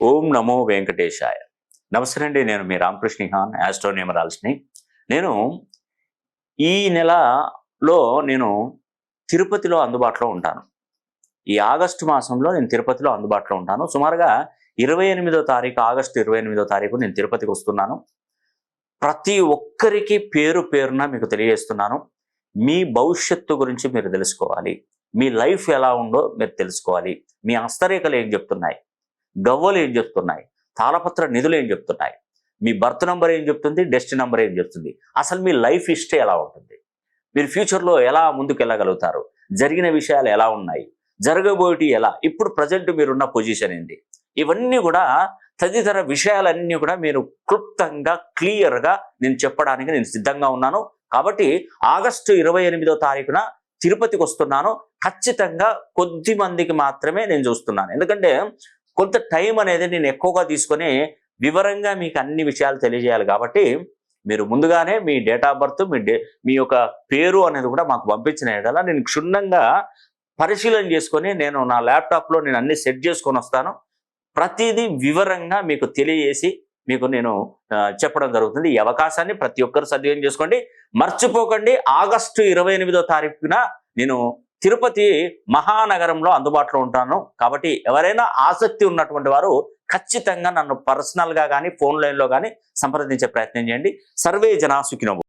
ఓం నమో వెంకటేశాయ. నమస్తే అండి. నేను మీ రామకృష్ణ హాన్, ఆస్ట్రోన్యూమరాలజిస్ట్‌ని. నేను ఈ నెలలో తిరుపతిలో అందుబాటులో ఉంటాను. ఈ ఆగస్టు మాసంలో నేను తిరుపతిలో అందుబాటులో ఉంటాను. సుమారుగా 28వ తారీఖు, ఆగస్టు 28వ తారీఖు నేను తిరుపతికి వస్తున్నాను. ప్రతి ఒక్కరికి పేరు పేరున మీకు తెలియజేస్తున్నాను. మీ భవిష్యత్తు గురించి మీరు తెలుసుకోవాలి. మీ లైఫ్ ఎలా ఉందో మీరు తెలుసుకోవాలి. మీ హస్తరేఖలు ఏం చెప్తున్నాయి, గవ్వలు ఏం చెప్తున్నాయి, తాళపత్ర నిధులు ఏం చెప్తున్నాయి, మీ బర్త్ నంబర్ ఏం చెప్తుంది, డెస్టినీ నంబర్ ఏం చెప్తుంది, అసలు మీ లైఫ్ హిస్టరీ ఎలా ఉంటుంది, మీరు ఫ్యూచర్లో ఎలా ముందుకు వెళ్ళగలుగుతారు, జరిగిన విషయాలు ఎలా ఉన్నాయి, జరగబోయేటి ఎలా, ఇప్పుడు ప్రజెంట్ మీరున్న పొజిషన్ ఏంటి, ఇవన్నీ కూడా తదితర విషయాలన్నీ కూడా మీరు క్లుప్తంగా క్లియర్గా నేను చెప్పడానికి నేను సిద్ధంగా ఉన్నాను. కాబట్టి ఆగస్టు 28వ తారీఖున తిరుపతికి వస్తున్నాను. ఖచ్చితంగా కొద్ది మందికి మాత్రమే నేను చూస్తున్నాను. ఎందుకంటే కొంత టైం అనేది నేను ఎక్కువగా తీసుకొని వివరంగా మీకు అన్ని విషయాలు తెలియజేయాలి. కాబట్టి మీరు ముందుగానే మీ డేట్ ఆఫ్ బర్త్, మీ యొక్క పేరు అనేది కూడా మాకు పంపించిన ఎడల నేను క్షుణ్ణంగా పరిశీలన చేసుకొని నేను నా ల్యాప్టాప్లో నేను అన్ని సెట్ చేసుకొని వస్తాను. ప్రతిదీ వివరంగా మీకు తెలియజేసి మీకు నేను చెప్పడం జరుగుతుంది. ఈ అవకాశాన్ని ప్రతి ఒక్కరు సద్వినియోగం చేసుకోండి. మర్చిపోకండి, ఆగస్టు 28వ తారీఖున నేను తిరుపతి మహానగరంలో అందుబాటులో ఉంటాను. కాబట్టి ఎవరైనా ఆసక్తి ఉన్నటువంటి వారు ఖచ్చితంగా నన్ను పర్సనల్గా కానీ ఫోన్ లైన్లో కానీ సంప్రదించే ప్రయత్నం చేయండి. సర్వే జనా సుఖినో.